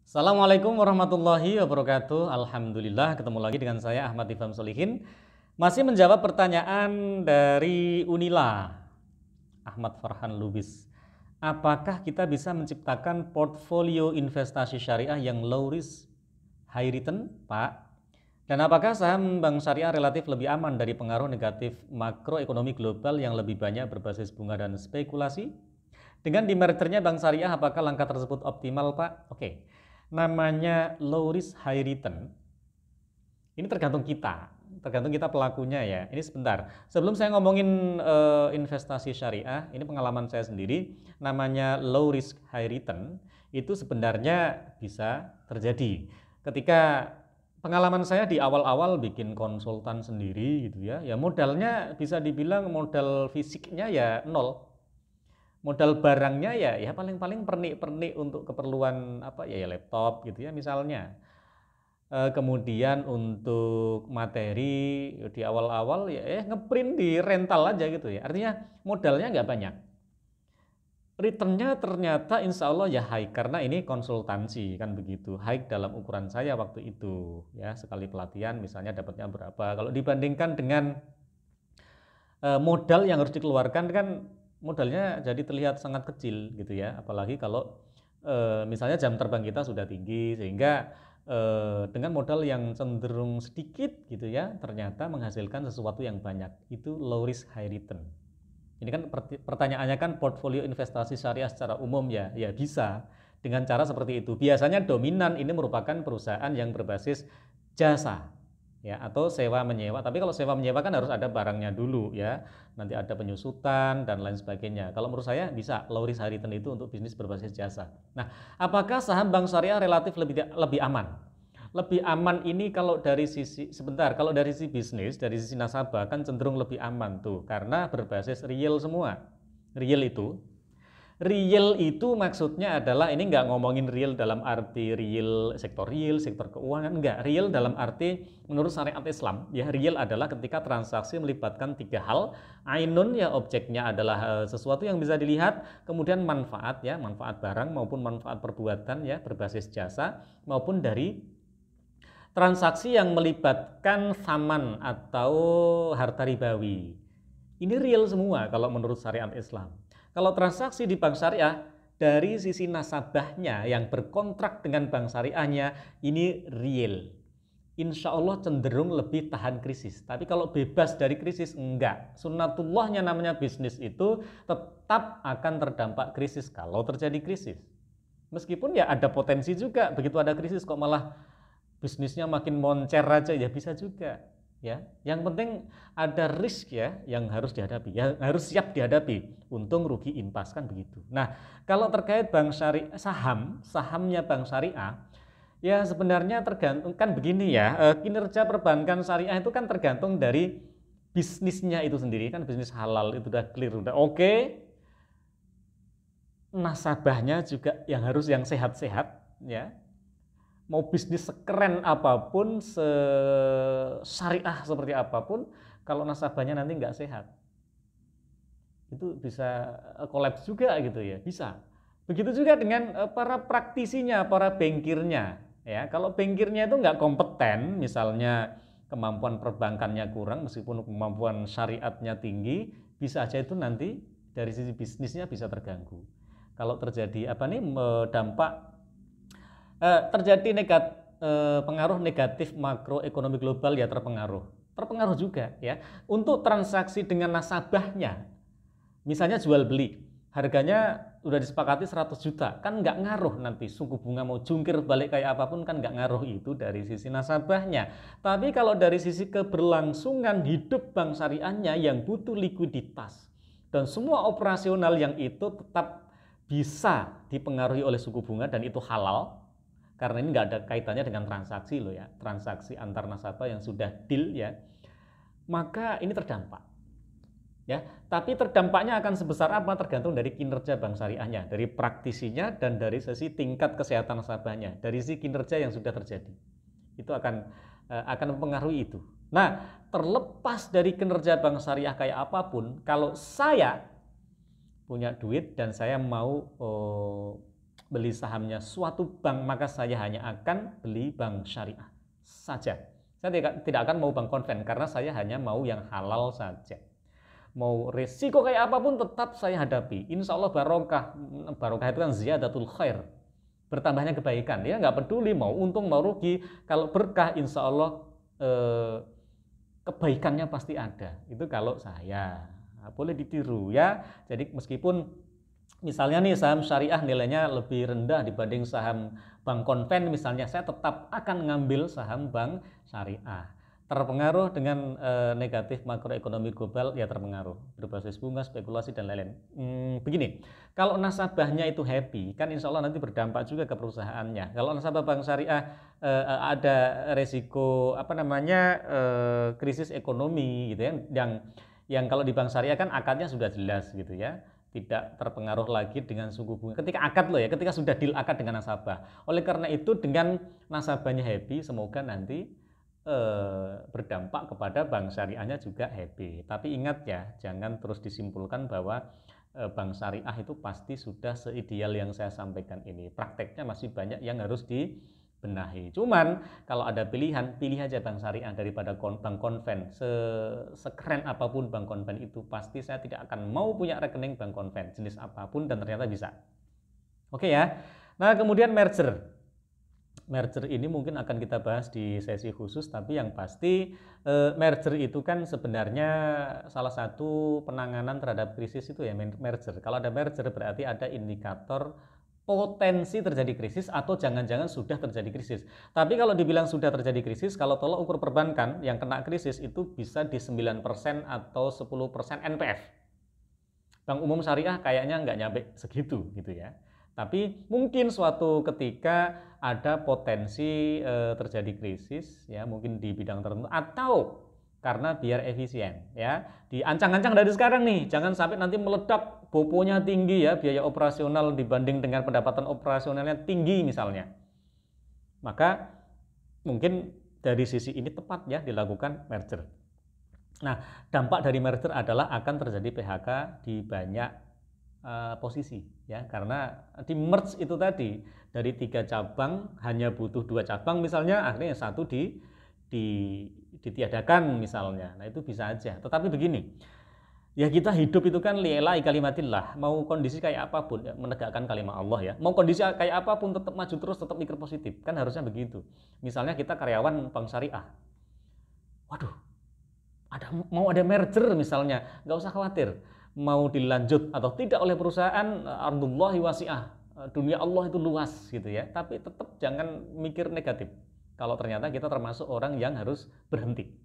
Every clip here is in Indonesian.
Assalamualaikum warahmatullahi wabarakatuh. Alhamdulillah ketemu lagi dengan saya Ahmad Ifham Solihin. Masih menjawab pertanyaan dari Unila, Ahmad Farhan Lubis. Apakah kita bisa menciptakan portfolio investasi syariah yang low risk, high return, Pak? Dan apakah saham bank syariah relatif lebih aman dari pengaruh negatif makroekonomi global yang lebih banyak berbasis bunga dan spekulasi? Dengan demergernya bank syariah, apakah langkah tersebut optimal, Pak? Oke. Namanya low risk high return, ini tergantung kita pelakunya ya. Ini sebentar, sebelum saya ngomongin investasi syariah, ini pengalaman saya sendiri. Namanya low risk high return itu sebenarnya bisa terjadi ketika pengalaman saya di awal-awal bikin konsultan sendiri gitu ya. Ya modalnya bisa dibilang modal fisiknya ya nol. Modal barangnya ya paling-paling pernik-pernik untuk keperluan apa ya laptop gitu ya misalnya. Kemudian untuk materi di awal-awal ya ngeprint di rental aja gitu ya. Artinya modalnya nggak banyak. Returnnya ternyata insya Allah ya high karena ini konsultansi kan begitu. High dalam ukuran saya waktu itu ya, sekali pelatihan misalnya dapatnya berapa. Kalau dibandingkan dengan modal yang harus dikeluarkan kan modalnya jadi terlihat sangat kecil gitu ya, apalagi kalau misalnya jam terbang kita sudah tinggi sehingga dengan modal yang cenderung sedikit gitu ya ternyata menghasilkan sesuatu yang banyak. Itu low risk high return. Ini kan pertanyaannya kan portfolio investasi syariah secara umum ya bisa dengan cara seperti itu. Biasanya dominan ini merupakan perusahaan yang berbasis jasa ya, atau sewa menyewa. Tapi kalau sewa menyewa kan harus ada barangnya dulu ya, nanti ada penyusutan dan lain sebagainya. Kalau menurut saya bisa low risk high return itu untuk bisnis berbasis jasa. Nah, apakah saham bank syariah relatif lebih aman? Lebih aman ini kalau dari sisi kalau dari sisi bisnis, dari sisi nasabah kan cenderung lebih aman tuh karena berbasis real semua. Real itu maksudnya adalah ini nggak ngomongin real dalam arti real, sektor keuangan, enggak. Real dalam arti menurut syariat Islam, ya real adalah ketika transaksi melibatkan tiga hal. Ainun ya objeknya adalah sesuatu yang bisa dilihat, kemudian manfaat ya, manfaat barang maupun manfaat perbuatan ya berbasis jasa, maupun dari transaksi yang melibatkan saman atau harta ribawi. Ini real semua kalau menurut syariat Islam. Kalau transaksi di bank syariah, dari sisi nasabahnya yang berkontrak dengan bank syariahnya, ini real. Insya Allah cenderung lebih tahan krisis. Tapi kalau bebas dari krisis, enggak. Sunnatullahnya namanya bisnis itu tetap akan terdampak krisis kalau terjadi krisis. Meskipun ya ada potensi juga, begitu ada krisis kok malah bisnisnya makin moncer aja ya bisa juga. Ya, yang penting ada risk ya yang harus dihadapi, yang harus siap dihadapi, untung rugi impas kan begitu. Nah, kalau terkait bank syariah, sahamnya bank syariah ya sebenarnya tergantung kan begini ya, kinerja perbankan syariah itu kan tergantung dari bisnisnya itu sendiri kan, bisnis halal itu udah clear, udah oke. Nasabahnya juga yang harus yang sehat-sehat ya, mau bisnis sekeren apapun, syariah seperti apapun, kalau nasabahnya nanti nggak sehat, itu bisa kolaps juga gitu ya, bisa. Begitu juga dengan para praktisinya, para bankirnya. Ya, kalau bankirnya itu nggak kompeten, misalnya kemampuan perbankannya kurang, meskipun kemampuan syariatnya tinggi, bisa aja itu nanti dari sisi bisnisnya bisa terganggu. Kalau terjadi dampak terjadi pengaruh negatif makroekonomi global ya terpengaruh juga ya. Untuk transaksi dengan nasabahnya, misalnya jual beli, harganya udah disepakati 100 juta, kan nggak ngaruh nanti suku bunga mau jungkir balik kayak apapun kan nggak ngaruh, itu dari sisi nasabahnya. Tapi kalau dari sisi keberlangsungan hidup bank syariahnya yang butuh likuiditas dan semua operasional yang itu tetap bisa dipengaruhi oleh suku bunga dan itu halal, karena ini nggak ada kaitannya dengan transaksi loh ya, transaksi antar nasabah yang sudah deal ya, maka ini terdampak ya. Tapi terdampaknya akan sebesar apa tergantung dari kinerja bank syariahnya, dari praktisinya, dan dari sisi tingkat kesehatan nasabahnya, dari sisi kinerja yang sudah terjadi, itu akan mempengaruhi itu. Nah, terlepas dari kinerja bank syariah kayak apapun, kalau saya punya duit dan saya mau beli sahamnya suatu bank, maka saya hanya akan beli bank syariah saja. Saya tidak akan mau bank konven karena saya hanya mau yang halal saja. Mau resiko kayak apapun tetap saya hadapi. Insya Allah barokah. Barokah itu kan ziyadatul khair, bertambahnya kebaikan. Ya nggak peduli mau untung mau rugi. Kalau berkah insya Allah kebaikannya pasti ada. Itu kalau saya. Nah, boleh ditiru ya. Jadi meskipun misalnya nih saham syariah nilainya lebih rendah dibanding saham bank konven misalnya, saya tetap akan ngambil saham bank syariah. Terpengaruh dengan negatif makroekonomi global, ya terpengaruh. Berbasis bunga, spekulasi, dan lain-lain. Begini, kalau nasabahnya itu happy, kan insya Allah nanti berdampak juga ke perusahaannya. Kalau nasabah bank syariah ada resiko krisis ekonomi gitu ya, yang kalau di bank syariah kan akadnya sudah jelas gitu ya, tidak terpengaruh lagi dengan suku bunga. Ketika akad loh ya, ketika sudah deal akad dengan nasabah. Oleh karena itu dengan nasabahnya happy, semoga nanti berdampak kepada bank syariahnya juga happy. Tapi ingat ya, jangan terus disimpulkan bahwa bank syariah itu pasti sudah seideal yang saya sampaikan ini. Prakteknya masih banyak yang harus dibenahi. Cuman kalau ada pilihan, pilih aja bank syariah daripada bank konven. Sekeren apapun bank konven itu, pasti saya tidak akan mau punya rekening bank konven jenis apapun, dan ternyata bisa. Oke ya. Nah, kemudian merger. Merger ini mungkin akan kita bahas di sesi khusus, tapi yang pasti merger itu kan sebenarnya salah satu penanganan terhadap krisis itu ya, merger. Kalau ada merger berarti ada indikator potensi terjadi krisis atau jangan-jangan sudah terjadi krisis. Tapi kalau dibilang sudah terjadi krisis, kalau tolak ukur perbankan yang kena krisis itu bisa di 9% atau 10% NPF. Bank Umum Syariah kayaknya nggak nyampe segitu gitu ya. Tapi mungkin suatu ketika ada potensi terjadi krisis ya, mungkin di bidang tertentu, atau karena biar efisien ya, diancang-ancang dari sekarang nih, jangan sampai nanti meledak, boponya tinggi ya, biaya operasional dibanding dengan pendapatan operasionalnya tinggi misalnya. Maka mungkin dari sisi ini tepat ya dilakukan merger. Nah, dampak dari merger adalah akan terjadi PHK di banyak posisi ya, karena di merge itu tadi dari 3 cabang hanya butuh 2 cabang misalnya, akhirnya satu ditiadakan misalnya. Nah, itu bisa aja. Tetapi begini, ya kita hidup itu kan li'la'i kalimatillah, mau kondisi kayak apapun ya, menegakkan kalimat Allah ya. Mau kondisi kayak apapun tetap maju terus, tetap mikir positif. Kan harusnya begitu. Misalnya kita karyawan bank syariah. Waduh, mau ada merger misalnya, nggak usah khawatir. Mau dilanjut atau tidak oleh perusahaan, ardullahi wasi'ah, dunia Allah itu luas gitu ya. Tapi tetap jangan mikir negatif kalau ternyata kita termasuk orang yang harus berhenti.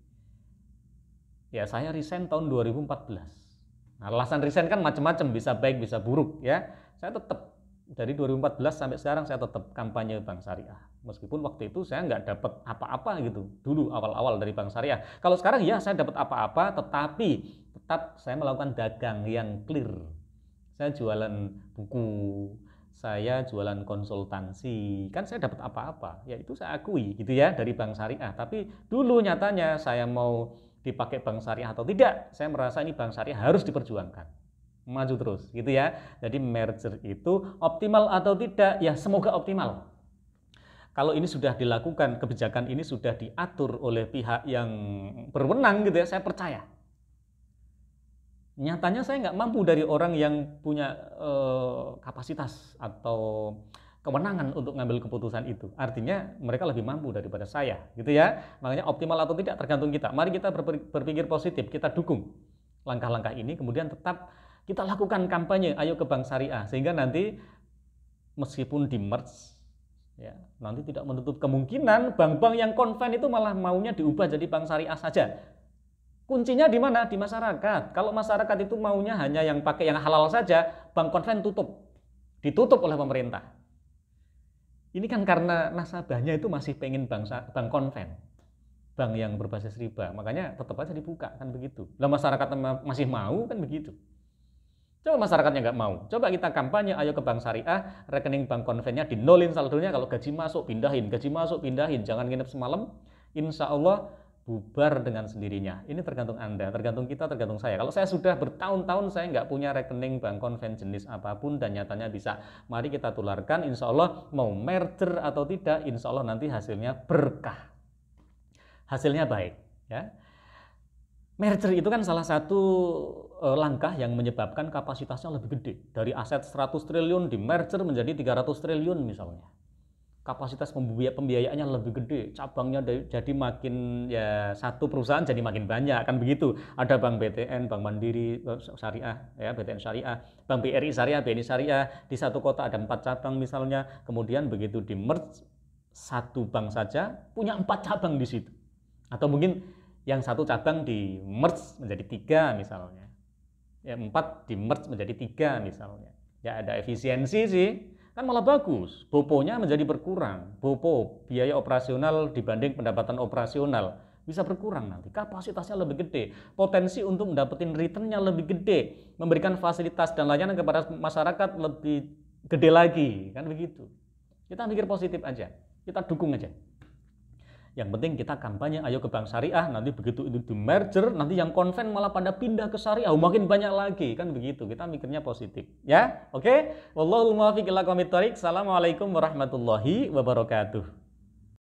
Ya, saya resign tahun 2014. Nah, alasan resign kan macam-macam, bisa baik bisa buruk ya. Saya tetap dari 2014 sampai sekarang saya tetap kampanye bank syariah. Meskipun waktu itu saya nggak dapat apa-apa gitu dulu awal-awal dari bank syariah. Kalau sekarang ya saya dapat apa-apa, tetapi tetap saya melakukan dagang yang clear. Saya jualan buku, saya jualan konsultansi, kan saya dapat apa-apa, ya itu saya akui gitu ya dari bank syariah. Tapi dulu nyatanya saya mau dipakai bank syariah atau tidak, saya merasa ini bank syariah harus diperjuangkan, maju terus gitu ya. Jadi merger itu optimal atau tidak, ya semoga optimal. Kalau ini sudah dilakukan, kebijakan ini sudah diatur oleh pihak yang berwenang gitu ya, saya percaya. Nyatanya saya nggak mampu dari orang yang punya kapasitas atau kewenangan untuk ngambil keputusan itu. Artinya mereka lebih mampu daripada saya, gitu ya. Makanya optimal atau tidak tergantung kita. Mari kita berpikir positif, kita dukung langkah-langkah ini, kemudian tetap kita lakukan kampanye, ayo ke bank syariah, sehingga nanti meskipun di merge, ya nanti tidak menutup kemungkinan bank-bank yang konven itu malah maunya diubah jadi bank syariah saja. Kuncinya di mana? Di masyarakat. Kalau masyarakat itu maunya hanya yang pakai yang halal saja, bank konven ditutup oleh pemerintah. Ini kan karena nasabahnya itu masih pengen bank konven, bank yang berbasis riba, makanya tetap aja dibuka kan begitu. Lah masyarakat masih mau kan begitu. Coba masyarakatnya nggak mau, coba kita kampanye, ayo ke bank syariah, rekening bank konvennya dinolin saldonya, kalau gaji masuk pindahin, jangan nginep semalam, insya Allah bubar dengan sendirinya. Ini tergantung Anda, tergantung kita, tergantung saya. Kalau saya sudah bertahun-tahun saya nggak punya rekening bank konven jenis apapun dan nyatanya bisa, mari kita tularkan. Insya Allah mau merger atau tidak, insya Allah nanti hasilnya berkah, hasilnya baik. Ya, merger itu kan salah satu langkah yang menyebabkan kapasitasnya lebih gede. Dari aset 100 triliun di merger menjadi 300 triliun misalnya. Kapasitas pembiayaannya lebih gede, cabangnya jadi makin, ya satu perusahaan jadi makin banyak, kan begitu. Ada Bank BTN, Bank Mandiri Syariah, ya BTN Syariah, Bank BRI Syariah, BNI Syariah, di satu kota ada 4 cabang misalnya, kemudian begitu di merge satu bank saja punya 4 cabang di situ. Atau mungkin yang satu cabang di merge menjadi 3 misalnya, ya 4 di merge menjadi 3 misalnya. Ya ada efisiensi sih. Kan malah bagus, boponya menjadi berkurang. Bopo, biaya operasional dibanding pendapatan operasional bisa berkurang nanti. Kapasitasnya lebih gede, potensi untuk mendapatkan returnnya lebih gede, memberikan fasilitas dan layanan kepada masyarakat lebih gede lagi, kan begitu. Kita mikir positif aja, kita dukung aja. Yang penting kita kampanye, ayo ke bank syariah, nanti begitu itu di merger, nanti yang konven malah pada pindah ke syariah, makin banyak lagi, kan begitu. Kita mikirnya positif, ya. Oke? Wallahul muwaffiq ila aqwamit thoriq. Assalamualaikum warahmatullahi wabarakatuh.